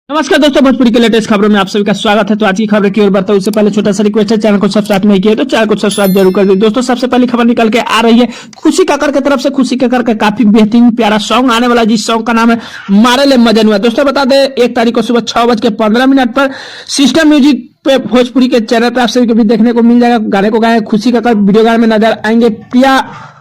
नमस्कार दोस्तों, भोजपुरी के लेटेस्ट खबरों में आप सभी का स्वागत है। तो आज की खबर की ओर बढ़ता हूं उससे पहले छोटा सा रिक्वेस्ट है, चैनल को सब्सक्राइब नहीं किया तो चैनल को सब्सक्राइब जरूर कर दीजिए। दोस्तों सबसे पहली खबर निकल के आ रही है खुशी कक्कर की तरफ से। खुशी कक्कर का काफी बेहतरीन प्यारा सॉन्ग आने वाला, जिस सॉन्ग का नाम है मारे ले मजनुआ। दोस्तों बता दें 1 तारीख को सुबह 6:15 पर सिस्टम म्यूजिक पे भोजपुरी के चैनल पर आप सभी को भी देखने को मिल जाएगा। गाने को गाए खुशी कक्कर, वीडियो गाने में नजर आएंगे प्रिया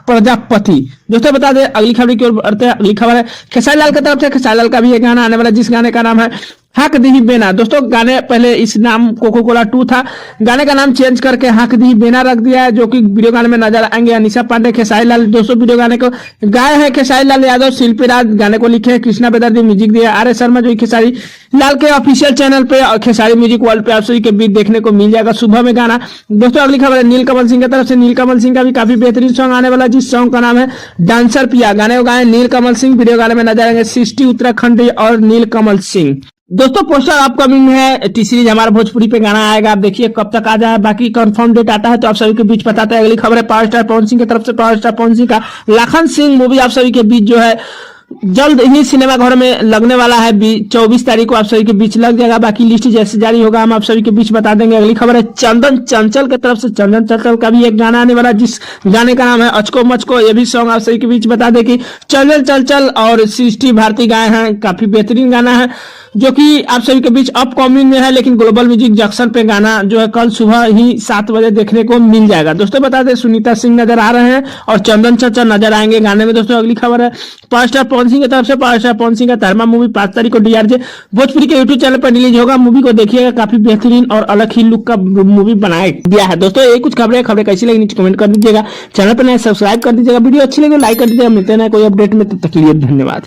प्रजापति। दोस्तों बता दें अगली खबर की ओर बढ़ते हैं। अगली खबर है खेसारी लाल की तरफ से। खेसारी लाल का भी एक गाना आने वाला, जिस गाने का नाम है हक दी बेना। दोस्तों गाने पहले इस नाम कोको कोला 2 था, गाने का नाम चेंज करके हक दी बेना रख दिया है, जो कि वीडियो गाने में नजर आएंगे अनीशा पांडे, खेसारी लाल। दोस्तों वीडियो गाने को गाए हैं खेसारी लाल यादव, शिल्पी राज, गाने को लिखे हैं कृष्णा बेदर्दी, म्यूजिक दिया आर एस शर्मा, जो खेसारी लाल के ऑफिशियल चैनल पे और खेसारी म्यूजिक वर्ल्ड पे आप सभी के बीच देखने को मिल जाएगा सुबह में गाना। दोस्तों अगली खबर है नीलकमल सिंह की तरफ से। नीलकमल सिंह का भी काफी बेहतरीन सॉन्ग आने वाला, जिस सॉन्ग का नाम है डांसर पिया। गाने को गाए नीलकमल सिंह, वीडियो गाने में नजर आएंगे सृष्टि उत्तराखंडी और नीलकमल सिंह। दोस्तों पोस्टर अपकमिंग है, टी सीरीज हमारा भोजपुरी पे गाना आएगा, आप देखिए कब तक आ जाए। बाकी कंफर्म डेट आता है तो आप सभी के बीच बताते हैं। अगली खबर है पावर स्टार पवन सिंह की तरफ से। पावर स्टार पवन सिंह का लाखन सिंह मूवी आप सभी के बीच जो है जल्द ही सिनेमा घर में लगने वाला है। 24 तारीख को आप सभी के बीच लग जाएगा। बाकी लिस्ट जैसे जारी होगा हम आप सभी के बीच बता देंगे। अगली खबर है चंदन चंचल की तरफ से। चंदन चंचल का भी एक गाना आने वाला, जिस गाने का नाम है अचको मचको। ये भी सॉन्ग आप सभी के बीच बता दें कि चंदन चंचल और सृष्टि भारती गाए हैं, काफी बेहतरीन गाना है, जो कि आप सभी के बीच अपकमिंग में है। लेकिन ग्लोबल म्यूजिक जंक्शन पे गाना जो है कल सुबह ही 7 बजे देखने को मिल जाएगा। दोस्तों बता दें सुनीता सिंह नजर आ रहे हैं और चंदन चंचल नजर आएंगे गाने में। दोस्तों अगली खबर है पावर स्टार पवन सिंह की तरफ से। पावर स्टार पवन सिंह का धर्मा मूवी 5 तारीख को डीआरजे भोजपुरी के यूट्यूब चैनल पर रिलीज होगा। मूवी को देखिएगा, काफी बेहतरीन और अलग ही लुक का मूवी बनाया गया है। दोस्तों ये कुछ खबरें कैसी लगी नीचे कमेंट कर दीजिएगा। चैनल पर नए सब्सक्राइब कर दीजिएगा, वीडियो अच्छी लगे लाइक कर दीजिएगा। मिलते हैं कोई अपडेट में, तब तक के लिए धन्यवाद।